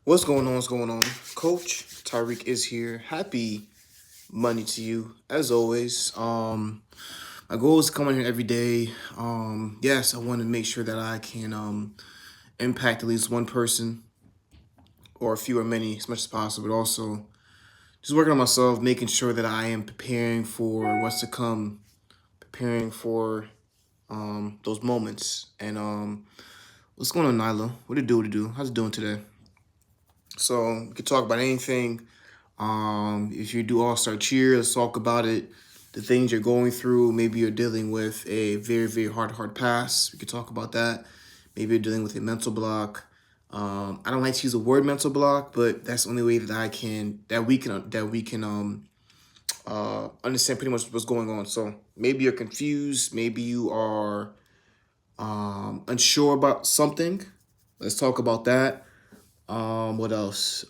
What's going on? What's going on? Coach Tyreek is here. Happy Monday to you, as always. My goal is to come in here every day. Yes, I want to make sure that I can impact at least one person or a few or many as much as possible. But also just working on myself, making sure that I am preparing for what's to come, preparing for those moments. And what's going on, Nyla? What it do? What it do? How's it doing today? So we could talk about anything. If you do All-Star Cheer, let's talk about it. The things you're going through. Maybe you're dealing with a very, very hard pass. We could talk about that. Maybe you're dealing with a mental block. I don't like to use the word mental block, but that's the only way that we can understand pretty much what's going on. So maybe you're confused. Maybe you are unsure about something. Let's talk about that. What else?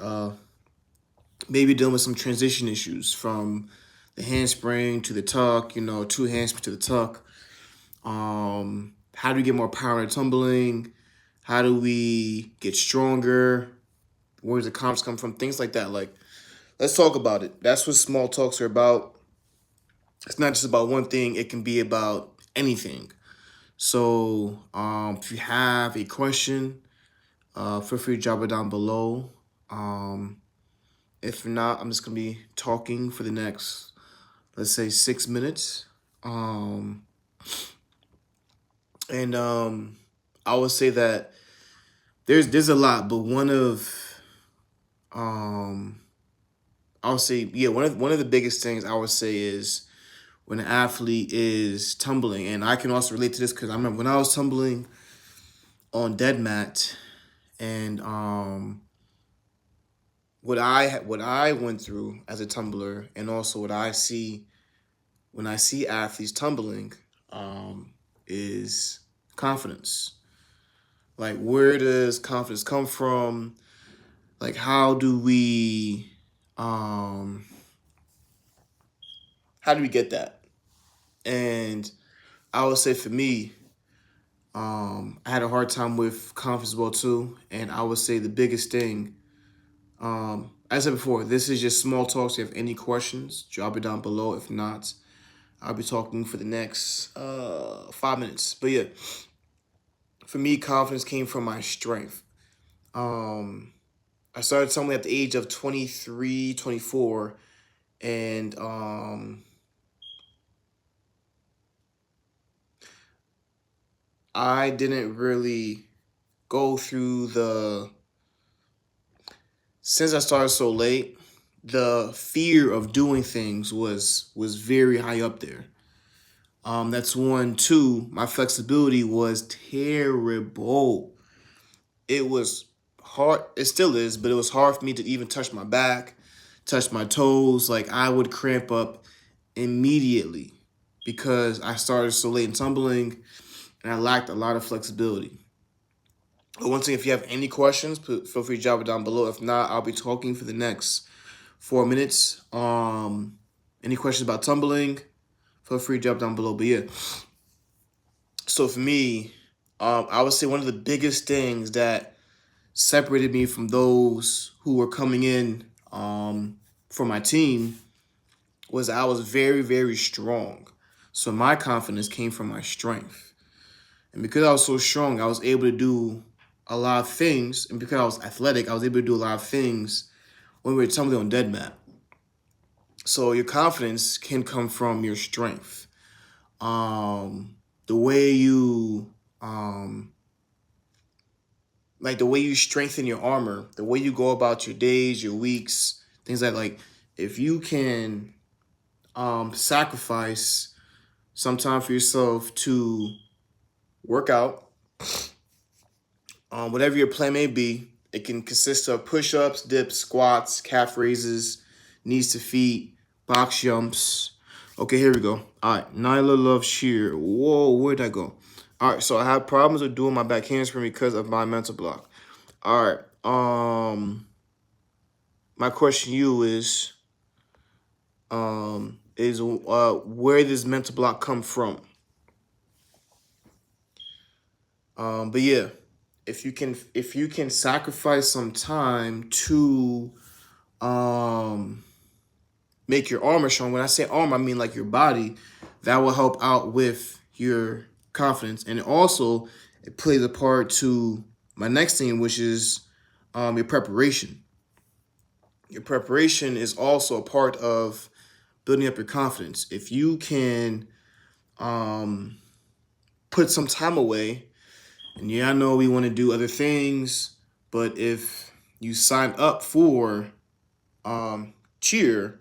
Maybe dealing with some transition issues from the handspring to the tuck, two handspring to the tuck. How do we get more power in tumbling? How do we get stronger? Where does the confidence come from? Things like that. Like, let's talk about it. That's what small talks are about. It's not just about one thing. It can be about anything. So, if you have a question, feel free to drop it down below. If not, I'm just gonna be talking for the next, let's say, 6 minutes. And I would say that there's a lot, but I would say, yeah, one of the biggest things I would say is when an athlete is tumbling, and I can also relate to this because I remember when I was tumbling on dead mat, and what I went through as a tumbler, and also what I see when I see athletes tumbling, is confidence. Like, where does confidence come from? Like, how do we get that? And I would say for me, I had a hard time with confidence as well too. And I would say the biggest thing, as I said before, this is just small talk. So if you have any questions, drop it down below. If not, I'll be talking for the next 5 minutes. But yeah, for me, confidence came from my strength. I started tumbling at the age of 23, 24, and I didn't really go through since I started so late, the fear of doing things was very high up there. That's one. Two, my flexibility was terrible. It was hard. It still is, but it was hard for me to even touch my back, touch my toes. Like, I would cramp up immediately because I started so late in tumbling and I lacked a lot of flexibility. But once again, if you have any questions, feel free to drop it down below. If not, I'll be talking for the next 4 minutes. Any questions about tumbling, feel free to drop down below. But yeah, so for me, I would say one of the biggest things that separated me from those who were coming in for my team was I was very, very strong. So my confidence came from my strength. And because I was so strong, I was able to do a lot of things. And because I was athletic, I was able to do a lot of things when we were tumbling on dead mat. So your confidence can come from your strength. The way you the way you strengthen your armor, the way you go about your days, your weeks, things like if you can sacrifice some time for yourself to work out, whatever your plan may be, it can consist of push-ups, dips, squats, calf raises, knees to feet, box jumps. Okay, here we go. All right, Nyla loves sheer. Whoa, where'd that go? All right, so I have problems with doing my back handspring because of my mental block. All right, my question to you is where does mental block come from? But yeah, if you can sacrifice some time to make your armor strong. When I say arm, I mean like your body. That will help out with your confidence, and also it plays a part to my next thing, which is your preparation. Your preparation is also a part of building up your confidence. If you can put some time away, and yeah, I know we want to do other things, but if you sign up for cheer,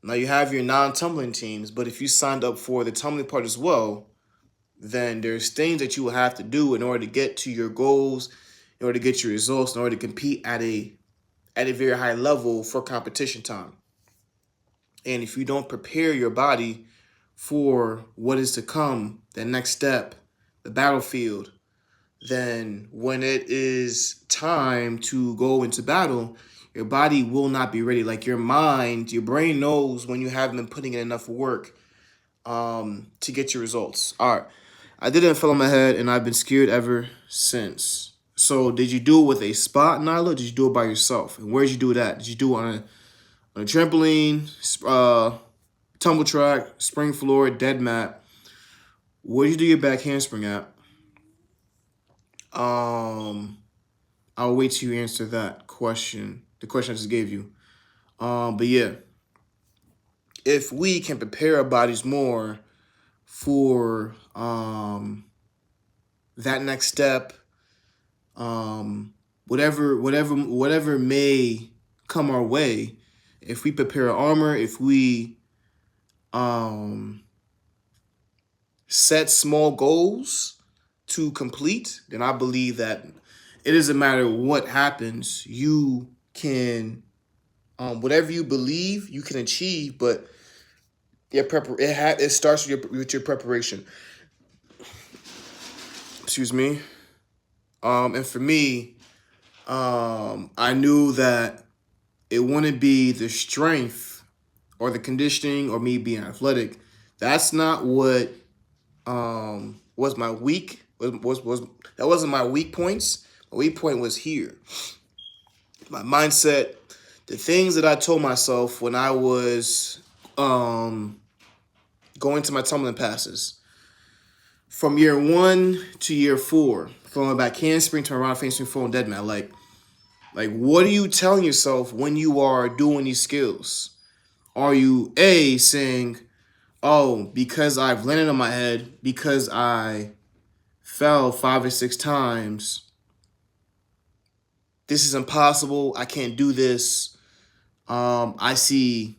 now you have your non-tumbling teams, but if you signed up for the tumbling part as well, then there's things that you will have to do in order to get to your goals, in order to get your results, in order to compete at a very high level for competition time. And if you don't prepare your body for what is to come, the next step, the battlefield, then when it is time to go into battle, your body will not be ready. Like your mind, your brain knows when you haven't been putting in enough work to get your results. All right. I did it and fell on my head, and I've been scared ever since. So did you do it with a spot, Nyla? Did you do it by yourself? And where did you do that? Did you do it on a trampoline, tumble track, spring floor, dead mat? Where did you do your back handspring at? I'll wait till you answer that question. The question I just gave you. But yeah, if we can prepare our bodies more for that next step, whatever may come our way, if we prepare our armor, if we set small goals to complete, then I believe that it doesn't matter what happens, you can whatever you believe you can achieve, but it starts with your preparation. Excuse me. And for me, I knew that it wouldn't be the strength or the conditioning or me being athletic. That's not what was my weak was that wasn't my weak points. My weak point was here. My mindset, the things that I told myself when I was going to my tumbling passes. From year 1 to year 4, from a back handspring to a round handspring full and dead man. Like what are you telling yourself when you are doing these skills? Are you saying, oh, because I've landed on my head, because I fell 5 or 6 times, this is impossible, I can't do this. I see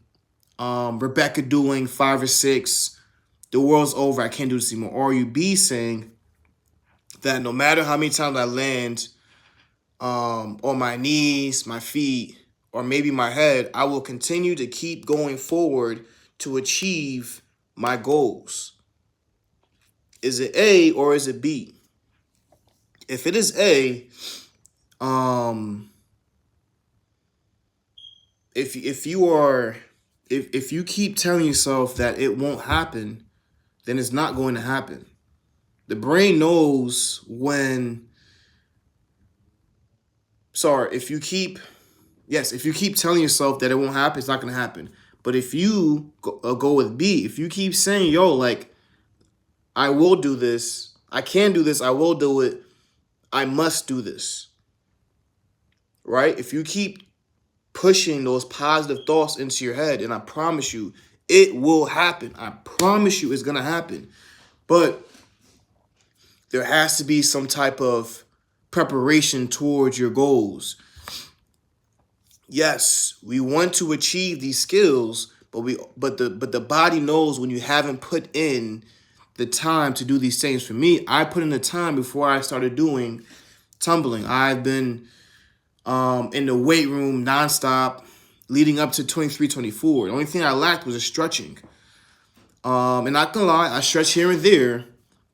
Rebecca doing 5 or 6, the world's over, I can't do this anymore. Or are you saying that no matter how many times I land on my knees, my feet, or maybe my head, I will continue to keep going forward to achieve my goals? Is it A or is it B? If it is A, if you keep telling yourself that it won't happen, then it's not going to happen. The brain knows when. Sorry, if you keep telling yourself that it won't happen, it's not going to happen. But if you go with B, if you keep saying, yo, like, I will do this, I can do this, I will do it, I must do this, right? If you keep pushing those positive thoughts into your head, and I promise you, it will happen. I promise you it's going to happen. But there has to be some type of preparation towards your goals. Yes, we want to achieve these skills, but the body knows when you haven't put in the time to do these things. For me, I put in the time before I started doing tumbling. I've been in the weight room nonstop leading up to 23, 24. The only thing I lacked was a stretching. And not gonna lie, I stretch here and there,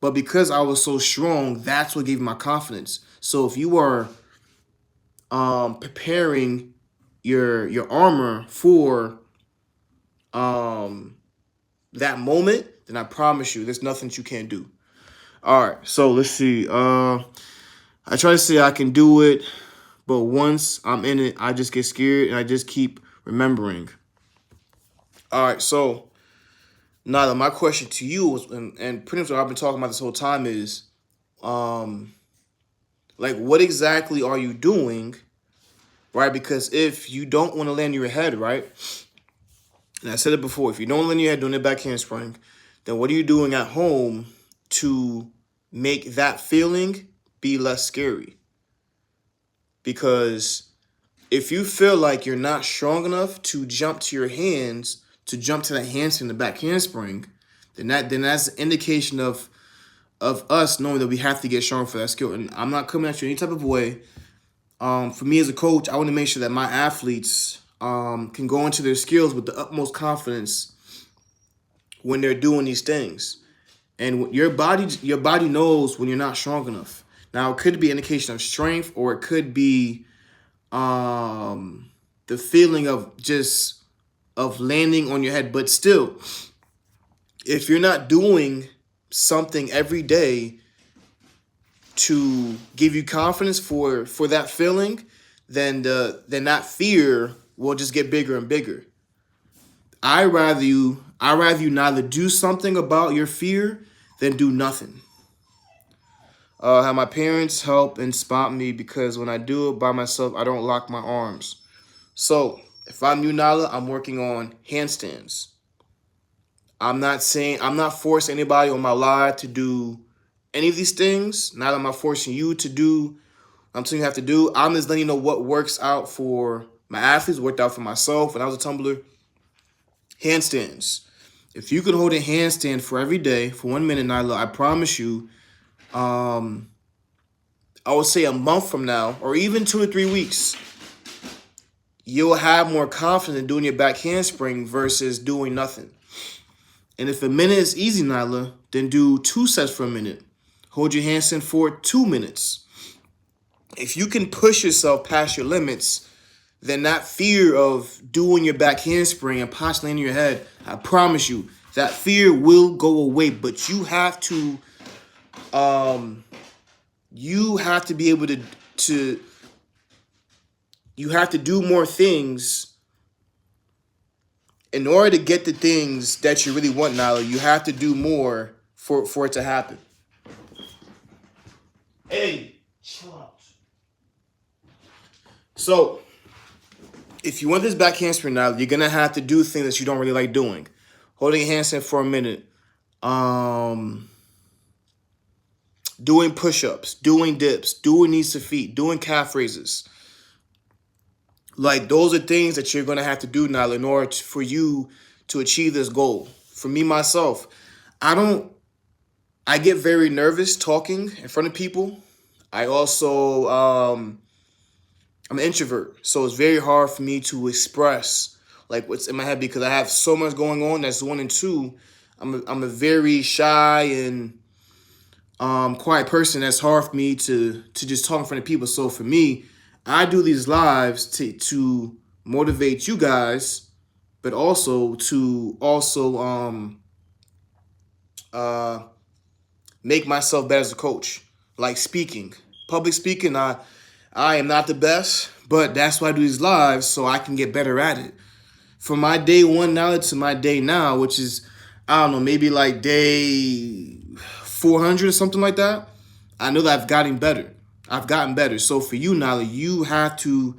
but because I was so strong, that's what gave me my confidence. So if you are preparing your armor for that moment, then I promise you there's nothing that you can't do. All right, so let's see. I try to say I can do it, but once I'm in it, I just get scared and I just keep remembering. All right, so now my question to you was, and pretty much what I've been talking about this whole time is, um, like, what exactly are you doing, right? Because if you don't want to land your head, right, and I said it before, if you don't land your head doing the back handspring, then what are you doing at home to make that feeling be less scary? Because if you feel like you're not strong enough to jump to your hands, to jump to the handspring, the back handspring, then that's an indication of us knowing that we have to get strong for that skill. And I'm not coming at you any type of way. For me as a coach, I want to make sure that my athletes can go into their skills with the utmost confidence when they're doing these things. And your body knows when you're not strong enough. Now, it could be an indication of strength, or it could be the feeling of landing on your head. But still, if you're not doing something every day to give you confidence for that feeling, then that fear will just get bigger and bigger. I rather you neither do something about your fear than do nothing. Have my parents help and spot me, because when I do it by myself, I don't lock my arms. So if I'm new Nala, I'm working on handstands. I'm not forcing anybody on my live to do any of these things. Not am I forcing you to do I'm telling you have to do. I'm just letting you know what works out for my athletes, worked out for myself when I was a tumbler. Handstands. If you can hold a handstand for every day for 1 minute, Nyla, I promise you, I would say a month from now, or even 2 to 3 weeks, you'll have more confidence in doing your back handspring versus doing nothing. And if a minute is easy, Nyla, then do 2 sets for a minute. Hold your handstand for 2 minutes. If you can push yourself past your limits, then that fear of doing your back handspring and possibly in your head, I promise you, that fear will go away. But you have to be able to you have to do more things in order to get the things that you really want, Nala. You have to do more for it to happen. Hey, chill out. So, if you want this back handspring now, you're going to have to do things that you don't really like doing. Holding a handstand for a minute. Doing push-ups. Doing dips. Doing knees to feet. Doing calf raises. Like, those are things that you're going to have to do now in order for you to achieve this goal. For me, myself, I get very nervous talking in front of people. I also, I'm an introvert, so it's very hard for me to express like what's in my head because I have so much going on. That's 1 and 2. I'm a very shy and quiet person. That's hard for me to just talk in front of people. So for me, I do these lives to motivate you guys, but also to make myself better as a coach. Like speaking, public speaking, I am not the best, but that's why I do these lives so I can get better at it. From my day 1 now to my day now, which is, I don't know, maybe like day 400 or something like that, I know that I've gotten better. So for you, Nala, you have to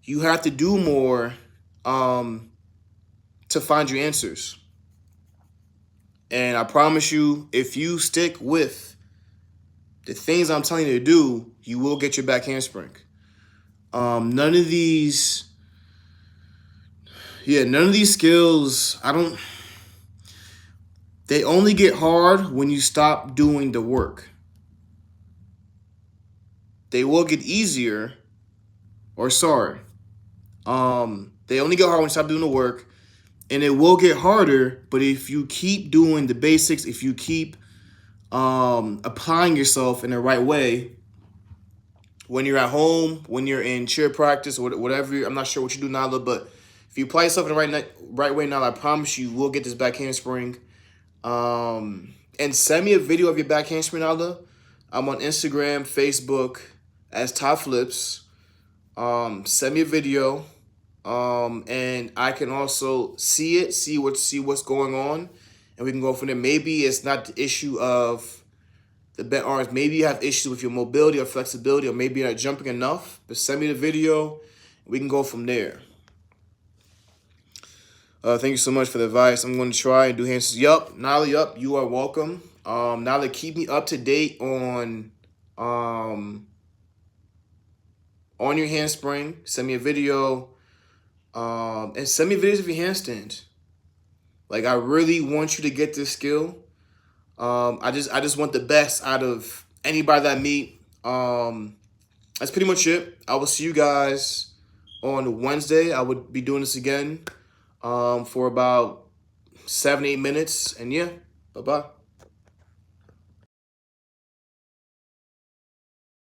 do more to find your answers. And I promise you, if you stick with the things I'm telling you to do, you will get your back handspring. None of these skills, they only get hard when you stop doing the work. They will get easier, they only get hard when you stop doing the work, and it will get harder, but if you keep doing the basics, if you keep applying yourself in the right way, when you're at home, when you're in cheer practice, or whatever, I'm not sure what you do, Nala, but if you apply yourself in the right way, Nala, I promise you will get this back handspring. And send me a video of your back handspring, Nala. I'm on Instagram, Facebook as TyFlipzz. Send me a video, and I can also see what's going on, and we can go from there. Maybe it's not the issue of the bent arms. Maybe you have issues with your mobility or flexibility, or maybe you're not jumping enough. But send me the video, and we can go from there. Thank you so much for the advice. I'm going to try and do hands. Yup, Nolly, yup, you are welcome. Nolly, keep me up to date on your handspring. Send me a video, and send me videos of your handstand. Like, I really want you to get this skill. I just want the best out of anybody that I meet. That's pretty much it. I will see you guys on Wednesday. I would be doing this again for about 7-8 minutes. And yeah, bye-bye.